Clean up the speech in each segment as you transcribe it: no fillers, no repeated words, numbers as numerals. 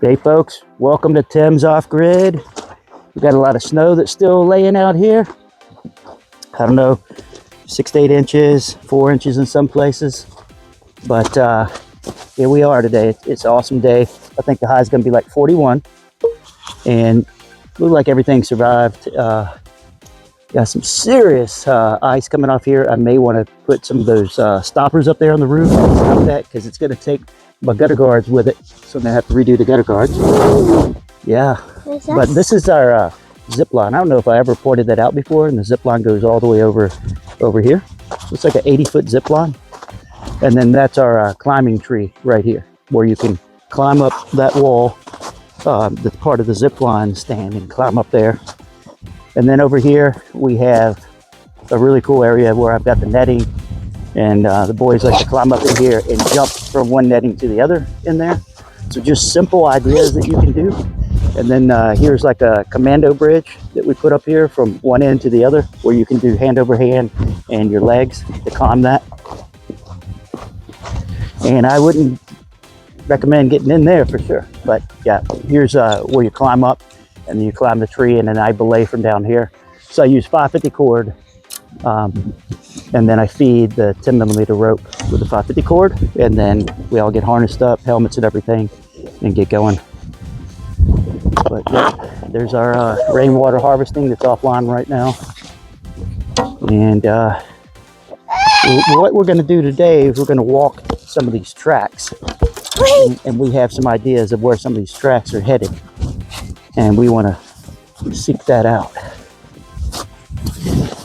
Hey folks, welcome to Tim's Off-Grid. We've got a lot of snow that's still laying out here. I don't know, 6 to 8 inches, 4 inches in some places. But here we are today. It's an awesome day. I think the high is going to be like 41. And look like everything survived. Got some serious ice coming off here. I may want to put some of those stoppers up there on the roof and stop that because it's going to take my gutter guards with it. So I'm going to have to redo the gutter guards. Yeah, but this is our zip line. I don't know if I ever pointed that out before, and the zip line goes all the way over here. It's like an 80-foot zip line. And then that's our climbing tree right here, where you can climb up that wall, the part of the zip line stand, and climb up there. And then over here we have a really cool area where I've got the netting, and the boys like to climb up in here and jump from one netting to the other in there. So just simple ideas that you can do. And then here's like a commando bridge that we put up here from one end to the other, where you can do hand over hand and your legs to climb that. And I wouldn't recommend getting in there for sure, but yeah, here's where you climb up, and then you climb the tree, and then I belay from down here. So I use 550 cord, and then I feed the 10mm rope with the 550 cord, and then we all get harnessed up, helmets and everything, and get going. But yeah, there's our rainwater harvesting that's offline right now. And what we're going to do today is we're going to walk some of these tracks, and we have some ideas of where some of these tracks are headed, and we want to seek that out.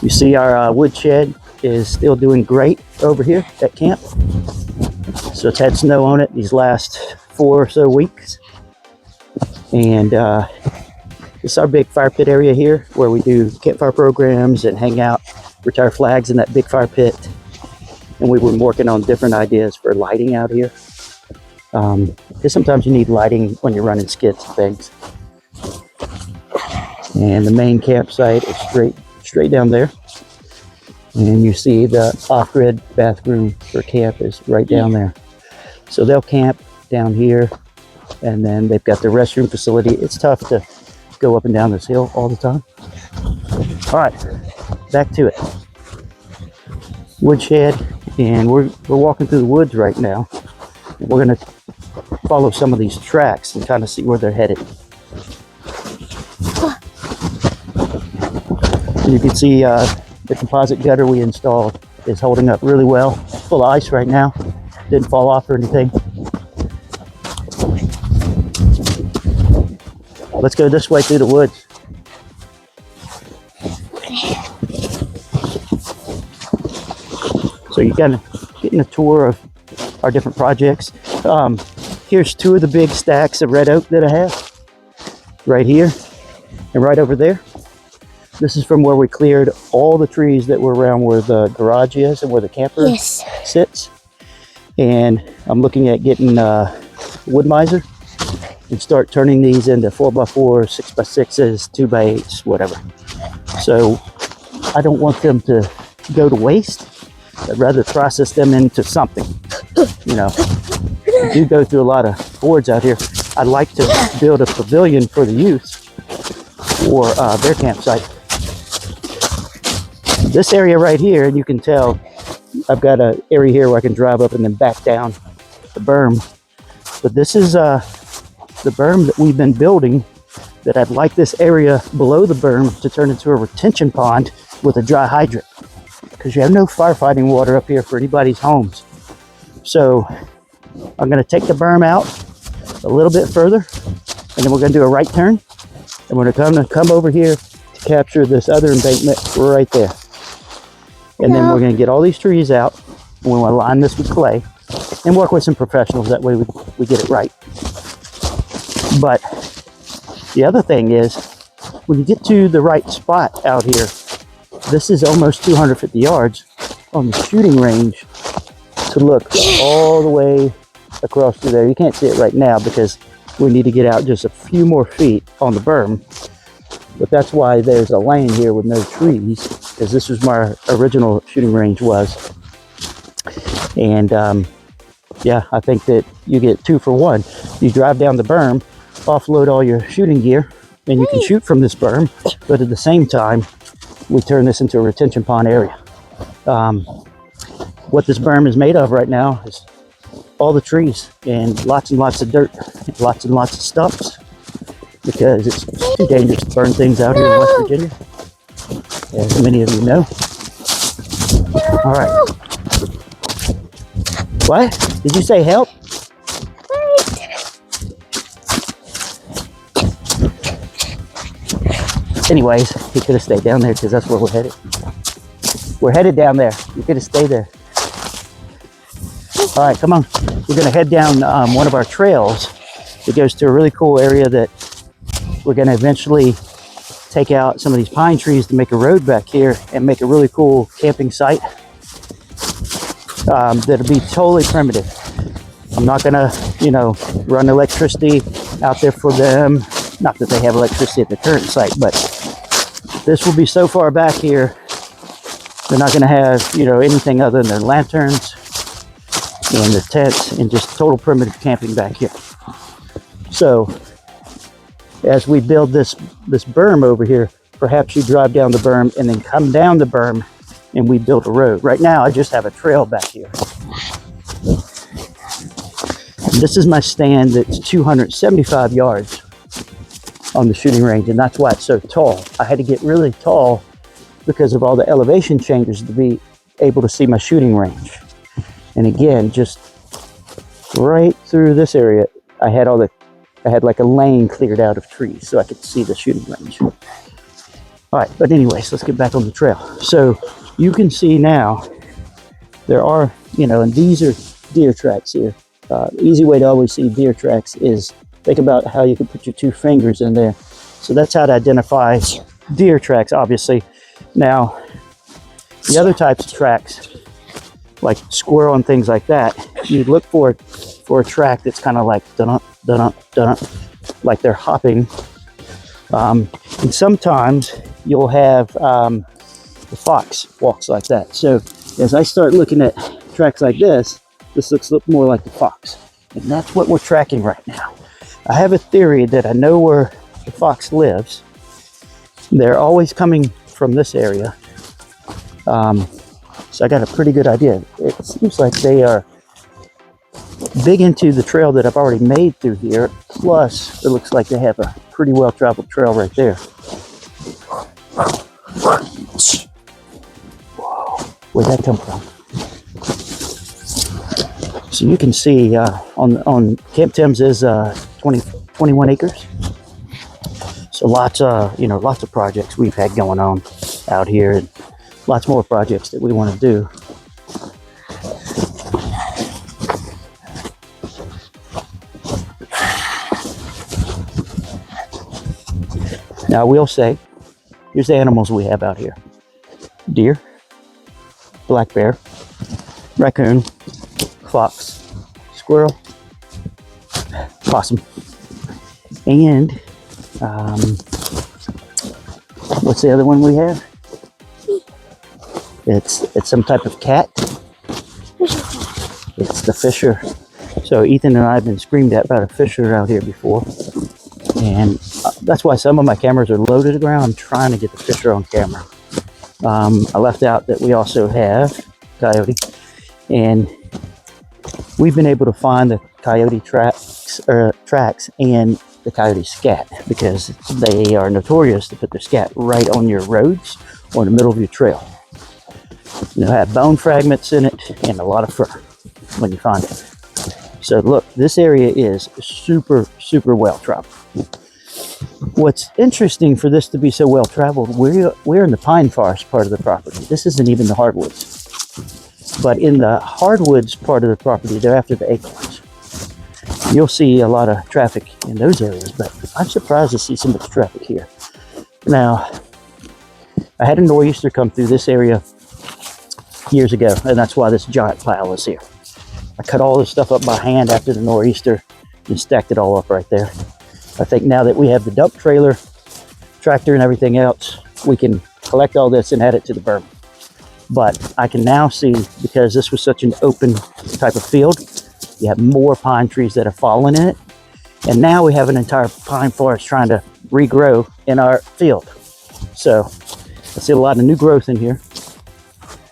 You see our wood shed is still doing great over here at camp. So it's had snow on it these last 4 or so weeks. And this is our big fire pit area here, where we do campfire programs and hang out, retire flags in that big fire pit. And we've been working on different ideas for lighting out here. Because sometimes you need lighting when you're running skits and things. And the main campsite is straight down there. And you see the off-grid bathroom for camp is right down there. So they'll camp down here, and then they've got the restroom facility. It's tough to go up and down this hill all the time. All right, back to it. Woodshed, and we're walking through the woods right now. We're gonna follow some of these tracks and kind of see where they're headed. And you can see the composite gutter we installed is holding up really well. It's full of ice right now. Didn't fall off or anything. Let's go this way through the woods. So you're kind of getting a tour of our different projects. Here's 2 of the big stacks of red oak that I have. Right here and right over there. This is from where we cleared all the trees that were around where the garage is and where the camper sits. And I'm looking at getting wood miser and start turning these into 4x4s, 6x6s, 2x8s, whatever. So I don't want them to go to waste. I'd rather process them into something. You know, I do go through a lot of boards out here. I'd like to build a pavilion for the youth for their campsite. This area right here, and you can tell I've got an area here where I can drive up and then back down the berm. But this is the berm that we've been building, that I'd like this area below the berm to turn into a retention pond with a dry hydrant, because you have no firefighting water up here for anybody's homes. So I'm going to take the berm out a little bit further, and then we're going to do a right turn, and we're going to come over here to capture this other embankment right there. And then we're going to get all these trees out, and we want to line this with clay and work with some professionals. That way we get it right. But the other thing is, when you get to the right spot out here, this is almost 250 yards on the shooting range to look all the way across through there. You can't see it right now because we need to get out just a few more feet on the berm. But that's why there's a lane here with no trees, because this was my original shooting range was. And yeah, I think that you get 2 for 1. You drive down the berm, offload all your shooting gear, and you can shoot from this berm, but at the same time, we turn this into a retention pond area. What this berm is made of right now is all the trees and lots of dirt, lots and lots of stumps, because it's too dangerous to burn things out here in West Virginia, as many of you know. All right. What? Did you say help? Anyways, he could have stayed down there because that's where we're headed. We're headed down there. You could have stayed there. All right, come on. We're going to head down one of our trails that goes to a really cool area that we're going to eventually take out some of these pine trees to make a road back here and make a really cool camping site that'll be totally primitive. I'm not going to, run electricity out there for them. Not that they have electricity at the current site, but this will be so far back here, they're not going to have, anything other than their lanterns and their tents and just total primitive camping back here. So as we build this berm over here, perhaps you drive down the berm and then come down the berm and we build a road. Right now, I just have a trail back here. And this is my stand that's 275 yards on the shooting range, and that's why it's so tall. I had to get really tall because of all the elevation changes to be able to see my shooting range. And again, just right through this area, I had like a lane cleared out of trees so I could see the shooting range. All right, but anyways, let's get back on the trail. So you can see now there are, and these are deer tracks here. The easy way to always see deer tracks is think about how you can put your two fingers in there. So that's how to identify deer tracks, obviously. Now, the other types of tracks, like squirrel and things like that, you look for a track that's kind of like dun dun dun, like they're hopping. And sometimes you'll have the fox walks like that. So as I start looking at tracks like this looks more like the fox, and that's what we're tracking right now. I have a theory that I know where the fox lives. They're always coming from this area. So I got a pretty good idea. It seems like they are big into the trail that I've already made through here. Plus, it looks like they have a pretty well-traveled trail right there. Whoa, where'd that come from? So you can see on Camp Tim's is 21 acres. So lots of projects we've had going on out here, and lots more projects that we want to do. Now I will say, here's the animals we have out here: deer, black bear, raccoon, fox, squirrel, possum, and what's the other one we have? It's some type of cat. It's the fisher. So Ethan and I have been screamed at about a fisher out here before, and that's why some of my cameras are low to the ground. I'm trying to get the fisher on camera. I left out that we also have coyote, and we've been able to find the coyote tracks and the coyote scat, because they are notorious to put their scat right on your roads or in the middle of your trail. They'll have bone fragments in it and a lot of fur when you find it. So look, this area is super well traveled. What's interesting for this to be so well traveled, we're in the pine forest part of the property. This isn't even the hardwoods. But in the hardwoods part of the property, they're after the acorns. You'll see a lot of traffic in those areas, but I'm surprised to see so much traffic here. Now, I had a nor'easter come through this area years ago, and that's why this giant pile is here. I cut all this stuff up by hand after the nor'easter and stacked it all up right there. I think now that we have the dump trailer, tractor, and everything else, we can collect all this and add it to the berm. But I can now see, because this was such an open type of field, you have more pine trees that have fallen in it. And now we have an entire pine forest trying to regrow in our field. So I see a lot of new growth in here,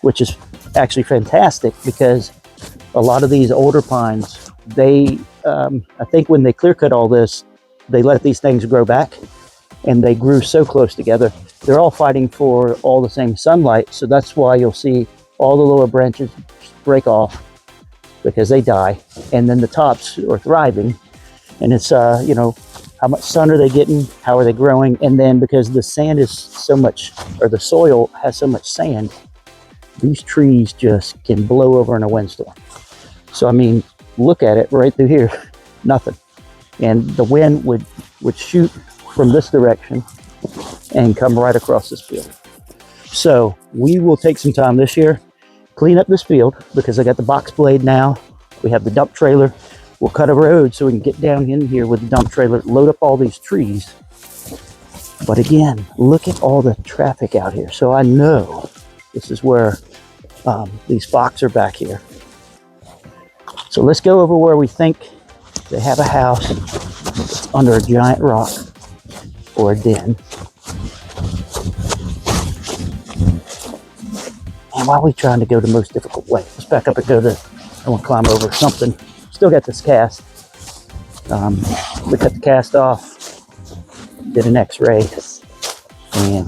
which is actually fantastic because a lot of these older pines, they, I think when they clear cut all this, they let these things grow back and they grew so close together. They're all fighting for all the same sunlight. So that's why you'll see all the lower branches break off because they die. And then the tops are thriving. And it's, you know, how much sun are they getting? How are they growing? And then because the sand is so much, or the soil has so much sand, these trees just can blow over in a windstorm. So, I mean, look at it right through here, nothing. And the wind would shoot from this direction and come right across this field. So we will take some time this year, clean up this field because I got the box blade now. We have the dump trailer. We'll cut a road so we can get down in here with the dump trailer, load up all these trees. But again, look at all the traffic out here. So I know this is where these fox are back here. So let's go over where we think they have a house that's under a giant rock or a den. And why are we trying to go the most difficult way? Let's back up and go to, I want to climb over something. Still got this cast. We cut the cast off, did an x-ray, and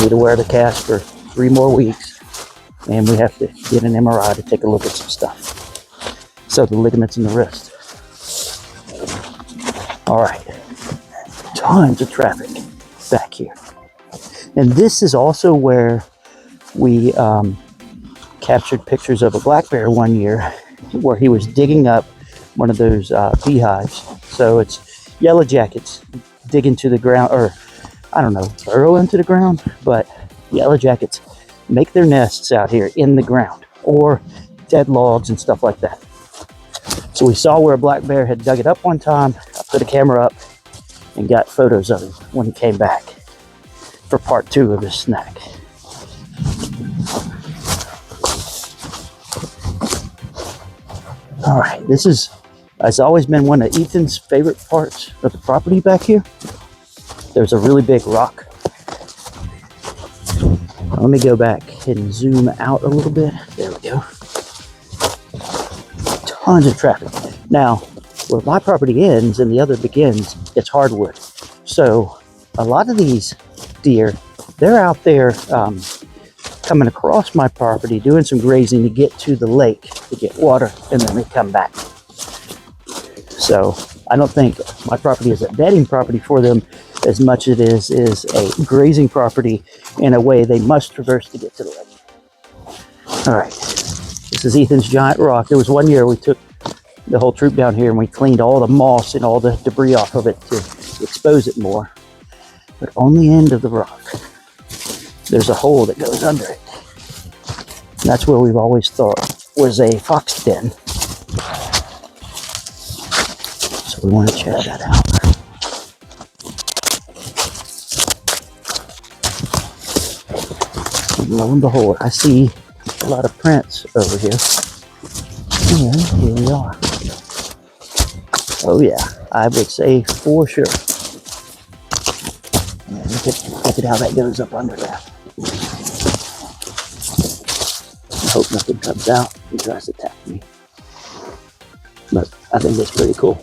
need to wear the cast for 3 more weeks. And we have to get an MRI to take a look at some stuff. So the ligaments in the wrist. All right, tons of traffic back here. And this is also where we captured pictures of a black bear one year where he was digging up one of those beehives. So it's yellow jackets dig into the ground, or I don't know, burrow into the ground, but yellow jackets make their nests out here in the ground or dead logs and stuff like that. So we saw where a black bear had dug it up one time. I put a camera up and got photos of him when he came back for part 2 of his snack. All right, this has always been one of Ethan's favorite parts of the property back here. There's a really big rock. Let me go back and zoom out a little bit. There we go. Tons of traffic. Now, where my property ends and the other begins, it's hardwood. So a lot of these deer, they're out there coming across my property, doing some grazing to get to the lake to get water, and then they come back. So I don't think my property is a bedding property for them as much as it is a grazing property in a way they must traverse to get to the lake. All right, this is Ethan's giant rock. There was one year we took the whole troop down here and we cleaned all the moss and all the debris off of it to expose it more. But on the end of the rock, there's a hole that goes under it. And that's where we've always thought was a fox den. So we want to check that out. And lo and behold, I see a lot of prints over here. And here we are. Oh yeah, I would say for sure. Yeah, look at how that goes up under that. I hope nothing comes out and tries to attack me. But I think that's pretty cool.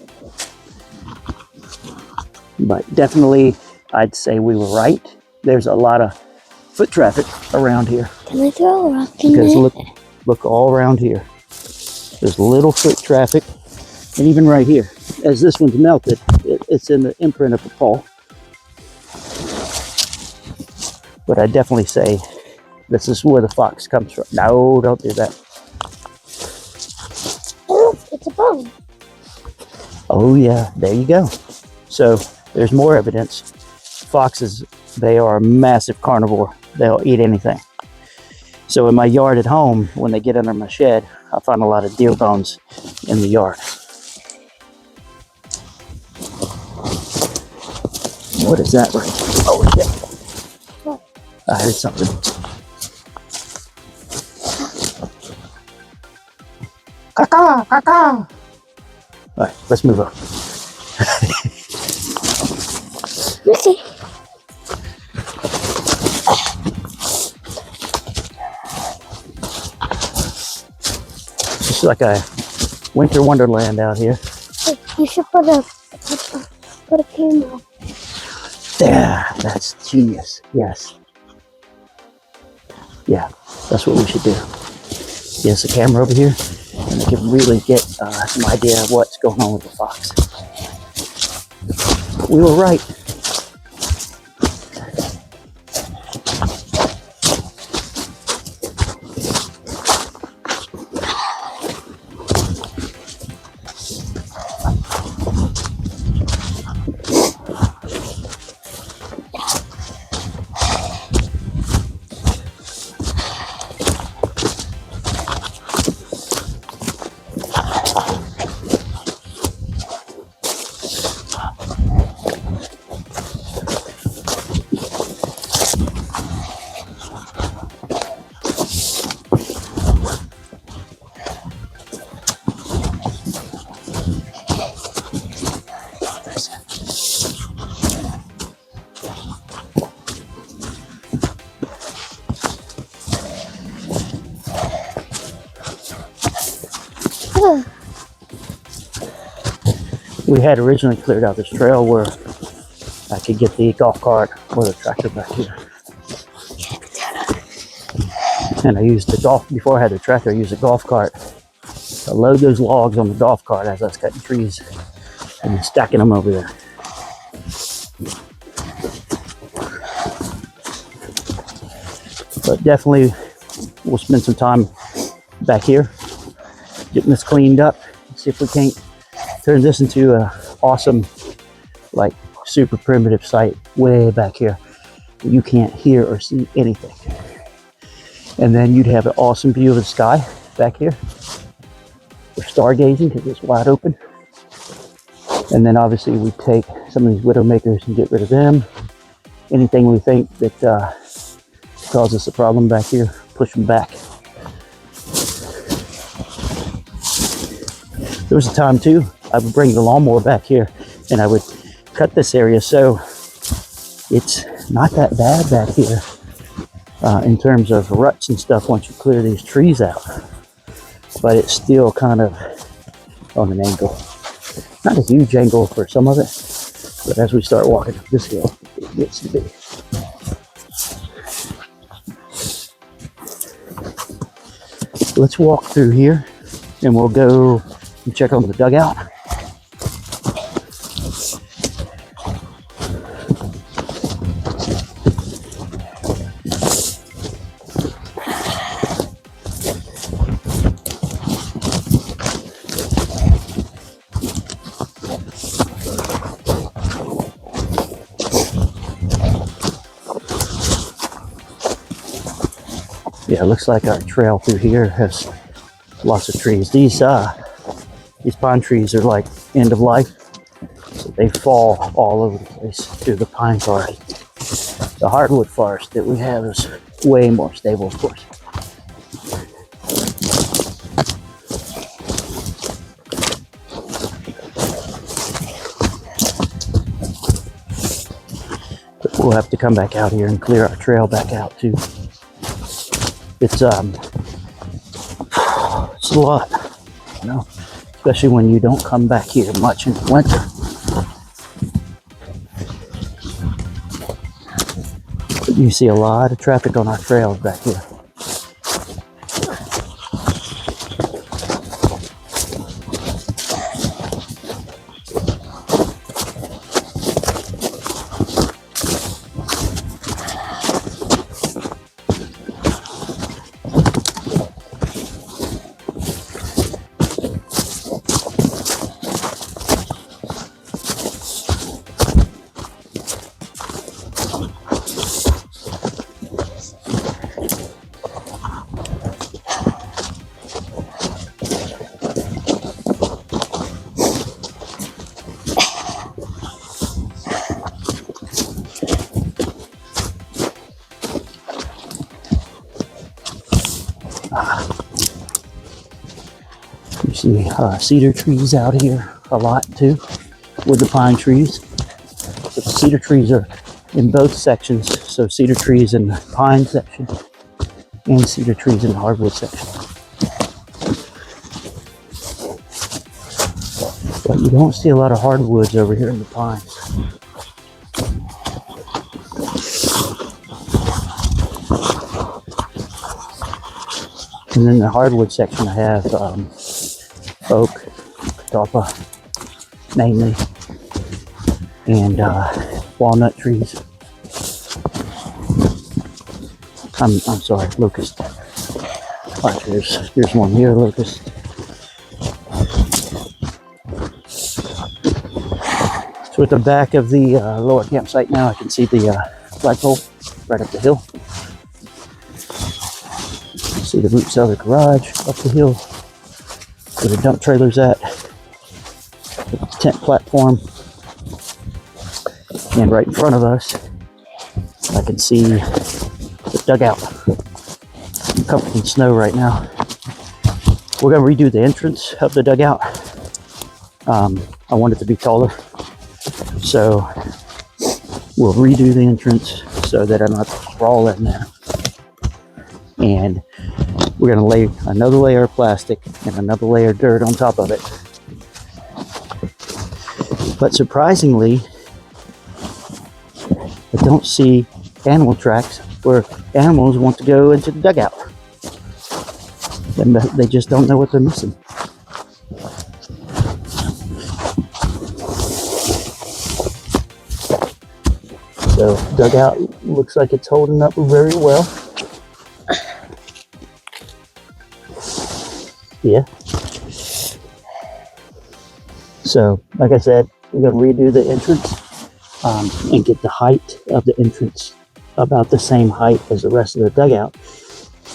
But definitely, I'd say we were right. There's a lot of foot traffic around here. Can I throw a rock in because it? look all around here. There's little foot traffic. And even right here, as this one's melted, it's in the imprint of a paw. But I definitely say this is where the fox comes from. No, don't do that. Oh, it's a bone. Oh yeah, there you go. So there's more evidence. Foxes, they are a massive carnivore. They'll eat anything. So in my yard at home, when they get under my shed, I find a lot of deer bones in the yard. What is that right? Oh shit. What? I heard something. Caca, caca. All right, let's move on. Okay. It's like a winter wonderland out here. Hey, you should put a camera. Yeah, that's genius. Yes. Yeah, that's what we should do. Yes, a camera over here, and I can really get some idea of what's going on with the fox. We were right. Ugh. We had originally cleared out this trail where I could get the golf cart or the tractor back here. And I used the golf, before I had the tractor, I used the golf cart to load those logs on the golf cart as I was cutting trees and stacking them over there. But definitely we'll spend some time back here getting this cleaned up, see if we can't turn this into a awesome, like super primitive site way back here. You can't hear or see anything. And then you'd have an awesome view of the sky back here. We're stargazing because it's wide open. And then obviously we take some of these widowmakers and get rid of them. Anything we think that causes a problem back here, push them back. There was a time too, I would bring the lawnmower back here and I would cut this area so it's not that bad back here in terms of ruts and stuff once you clear these trees out. But it's still kind of on an angle. Not a huge angle for some of it, but as we start walking up this hill, it gets to be. Let's walk through here and we'll go and check on the dugout. Yeah, it looks like our trail through here has lots of trees. These pine trees are like end of life, so they fall all over the place through the pine forest. The hardwood forest that we have is way more stable, of course. But we'll have to come back out here and clear our trail back out too. It's a lot, you know, especially when you don't come back here much in the winter. But you see a lot of traffic on our trails back here. You see cedar trees out here a lot too. with the pine trees. But the cedar trees are in both sections. So cedar trees in the pine section and cedar trees in the hardwood section. But you don't see a lot of hardwoods over here in the pines. And then the hardwood section I have oak, catalpa, mainly, and walnut trees. I'm sorry, locust. All right, here's one here, locust. So at the back of the lower campsite now, I can see the flagpole right up the hill. See the roots of the garage up the hill where the dump trailer's at. The tent platform. And right in front of us, I can see the dugout. I'm covered in snow right now. We're going to redo the entrance of the dugout. I want it to be taller. So we'll redo the entrance so that I don't have to crawl in there. And we're going to lay another layer of plastic and another layer of dirt on top of it. But surprisingly, I don't see animal tracks where animals want to go into the dugout. And they just don't know what they're missing. So dugout looks like it's holding up very well. Yeah. So, like I said, we're going to redo the entrance and get the height of the entrance about the same height as the rest of the dugout.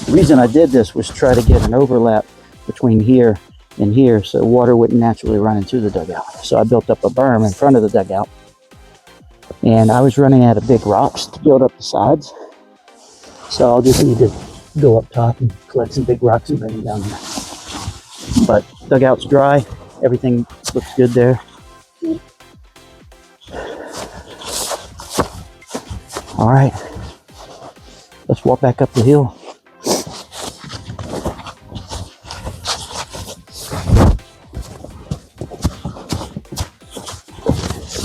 The reason I did this was try to get an overlap between here and here so water wouldn't naturally run into the dugout. So I built up a berm in front of the dugout. And I was running out of big rocks to build up the sides. So I'll just need to go up top and collect some big rocks and bring them down there. But dugout's dry. Everything looks good there. All right. Let's walk back up the hill.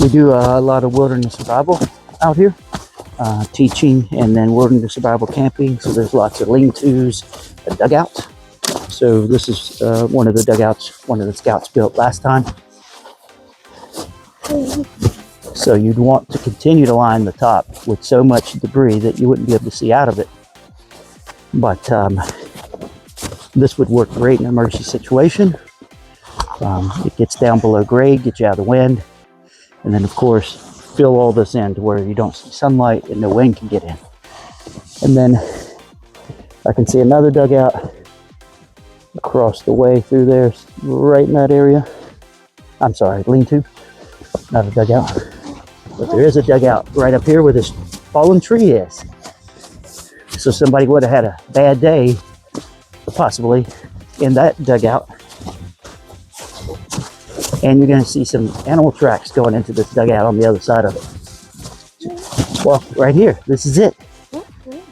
We do a lot of wilderness survival out here, teaching and then wilderness survival camping. So there's lots of lean-tos and dugouts. So this is one of the dugouts one of the scouts built last time. So you'd want to continue to line the top with so much debris that you wouldn't be able to see out of it. But this would work great in an emergency situation. It gets down below grade, gets you out of the wind. And then, of course, fill all this in to where you don't see sunlight and no wind can get in. And then I can see another dugout across the way through there, right in that area. I'm sorry, lean-to, not a dugout. But there is a dugout right up here where this fallen tree is. So somebody would have had a bad day, possibly, in that dugout. And you're going to see some animal tracks going into this dugout on the other side of it. Well, right here. This is it.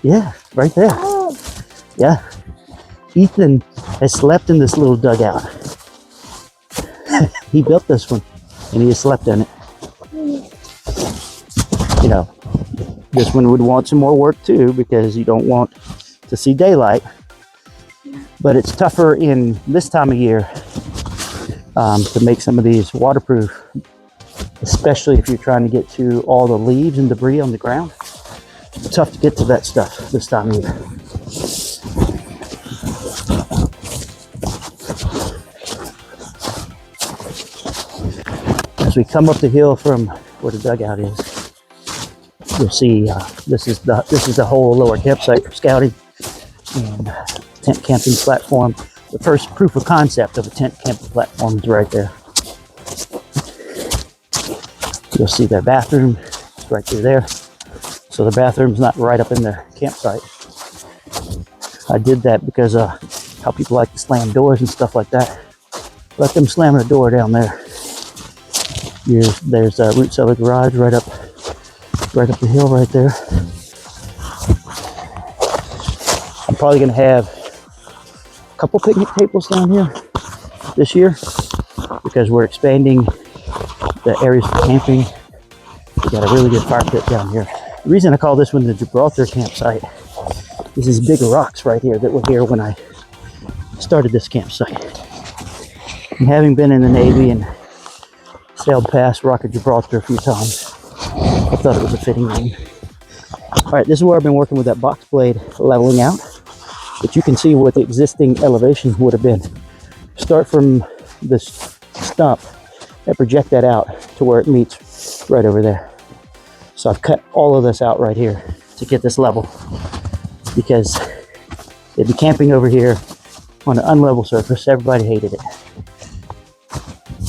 Yeah, right there. Yeah. Ethan has slept in this little dugout. He built this one, and he has slept in it. You know, this one would want some more work too, because you don't want to see daylight. But it's tougher in this time of year to make some of these waterproof, especially if you're trying to get to all the leaves and debris on the ground. It's tough to get to that stuff this time of year. As we come up the hill from where the dugout is, you'll see this is the whole lower campsite for scouting and tent camping platform. The first proof of concept of a tent camping platform is right there. You'll see their bathroom. It's right through there. So the bathroom's not right up in the campsite. I did that because of how people like to slam doors and stuff like that. Let them slam the door down there. There's a root cellar garage right up the hill right there. I'm probably gonna have a couple picnic tables down here this year because we're expanding the areas for camping. We got a really good fire pit down here. The reason I call this one the Gibraltar campsite is these big rocks right here that were here when I started this campsite. And having been in the Navy and sailed past Rock of Gibraltar a few times, I thought it was a fitting name. All right, this is where I've been working with that box blade leveling out, but you can see what the existing elevation would have been. Start from this stump and project that out to where it meets right over there. So I've cut all of this out right here to get this level because they'd be camping over here on an unlevel surface. Everybody hated it.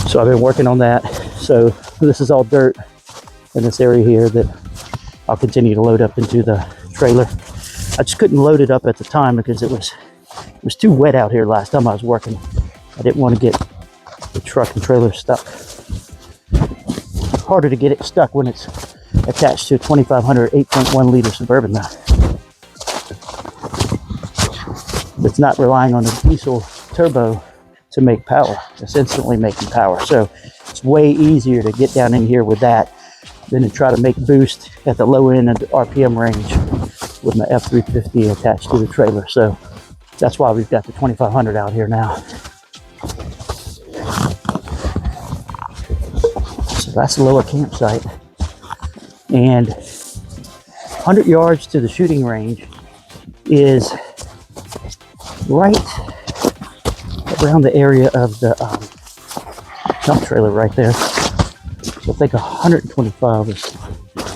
So I've been working on that. So this is all dirt in this area here that I'll continue to load up into the trailer. I just couldn't load it up at the time because it was too wet out here last time I was working. I didn't want to get the truck and trailer stuck. It's harder to get it stuck when it's attached to a 2500 8.1 liter Suburban now. It's not relying on a diesel turbo to make power. It's instantly making power. So it's way easier to get down in here with that than to try to make boost at the low end of the RPM range with my F350 attached to the trailer. So that's why we've got the 2500 out here now. So that's the lower campsite. And 100 yards to the shooting range is right around the area of the dump trailer right there. So I think 125 is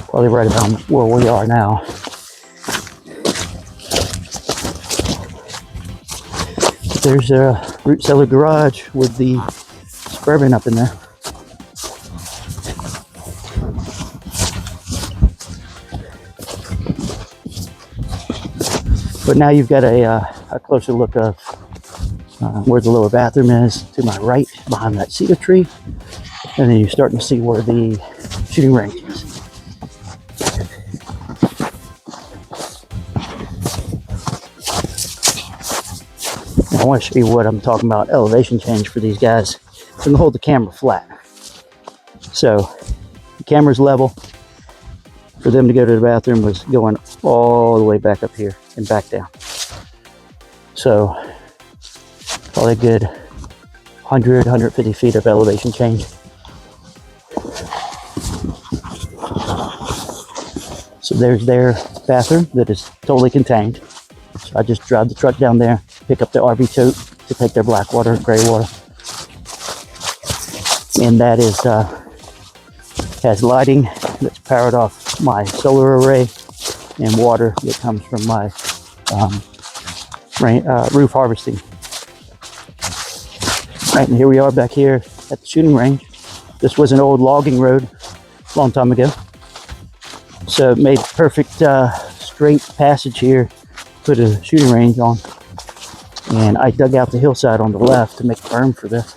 probably right around where we are now. But there's a root cellar garage with the Suburban up in there. But now you've got a closer look of where the lower bathroom is to my right behind that cedar tree. And then you're starting to see where the shooting range is. Now I want to show you what I'm talking about, elevation change for these guys. It's going to hold the camera flat. So the camera's level. For them to go to the bathroom was going all the way back up here and back down. So probably a good 100, 150 feet of elevation change. So there's their bathroom that is totally contained. So I just drive the truck down there, pick up the RV tote to take their black water and gray water. And that is has lighting that's powered off my solar array and water that comes from my roof harvesting. Right, and here we are back here at the shooting range. This was an old logging road a long time ago. So it made perfect straight passage here, put a shooting range on. And I dug out the hillside on the left to make a berm for this.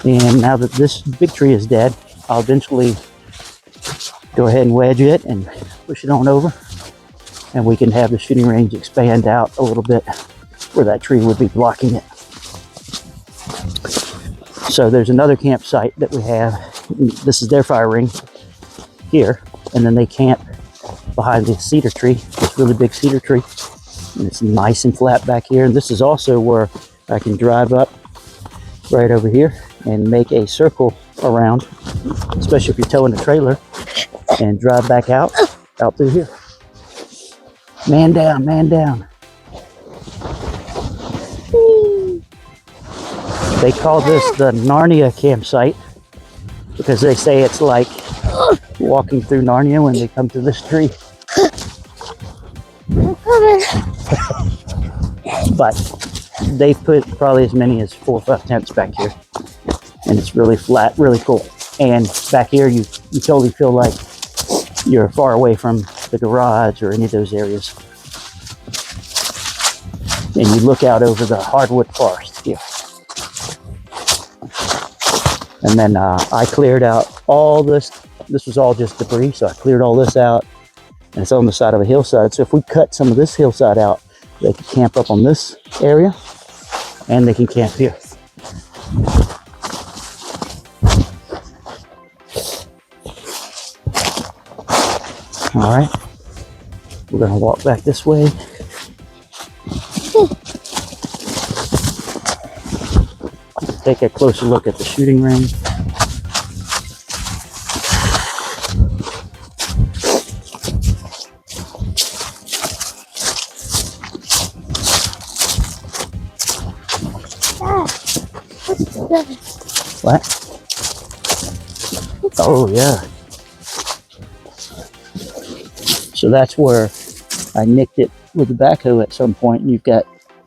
And now that this big tree is dead, I'll eventually go ahead and wedge it and push it on over. And we can have the shooting range expand out a little bit where that tree would be blocking it. So there's another campsite that we have. This is their fire ring here. And then they camp behind the cedar tree, this really big cedar tree. And it's nice and flat back here. And this is also where I can drive up right over here and make a circle around, especially if you're towing a trailer, and drive back out through here. Man down, man down. They call this the Narnia campsite because they say it's like walking through Narnia when they come to this tree. But they've put probably as many as 4 or 5 tents back here. And it's really flat, really cool. And back here, you totally feel like you're far away from the garage or any of those areas. And you look out over the hardwood forest here. And then I cleared out all this. This was all just debris, so I cleared all this out, and it's on the side of a hillside. So if we cut some of this hillside out, they can camp up on this area, and they can camp here. All right, we're gonna walk back this way. Take a closer look at the shooting range. What? Oh yeah. So that's where I nicked it with the backhoe at some point, and you've got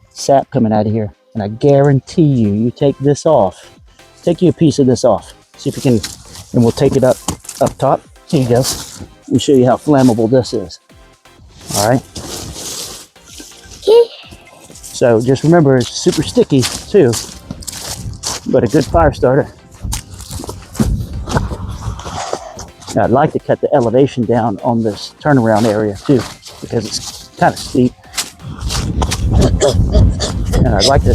sap coming out of here. And I guarantee you, you take this off, take you a piece of this off. See if you can, and we'll take it up top. Here you go. Let me show you how flammable this is. All right. So just remember, it's super sticky too, but a good fire starter. Now, I'd like to cut the elevation down on this turnaround area too, because it's kind of steep. And I'd like to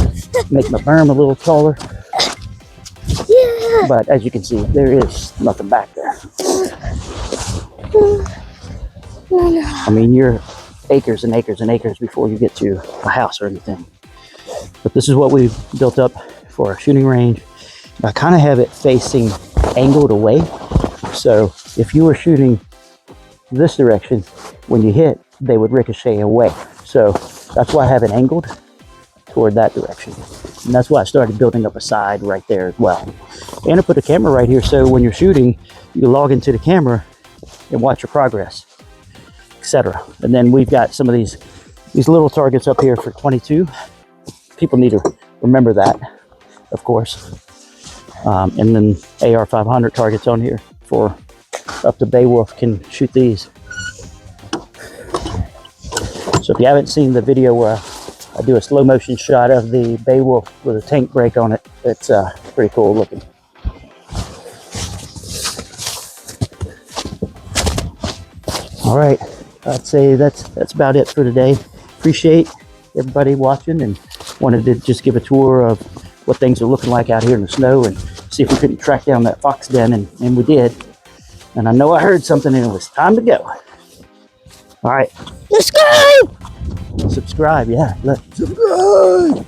make my berm a little taller. Yeah. But as you can see, there is nothing back there. I mean, you're acres and acres and acres before you get to a house or anything. But this is what we've built up for our shooting range. I kind of have it facing angled away. So if you were shooting this direction, when you hit, they would ricochet away. So that's why I have it angled toward that direction. And that's why I started building up a side right there as well. And I put a camera right here, so when you're shooting, you log into the camera and watch your progress, etc. And then we've got some of these little targets up here for 22. People need to remember that, of course. And then AR 500 targets on here for up to Beowulf can shoot these. So if you haven't seen the video where I do a slow motion shot of the Beowulf with a tank brake on it, it's pretty cool looking. All right, I'd say that's about it for today. Appreciate everybody watching, and wanted to just give a tour of what things are looking like out here in the snow and see if we couldn't track down that fox den, and we did. And I know I heard something and it was time to go. All right. Subscribe, yeah. Subscribe.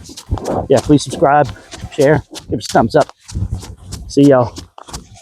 Yeah, please subscribe, share, give us a thumbs up. See y'all.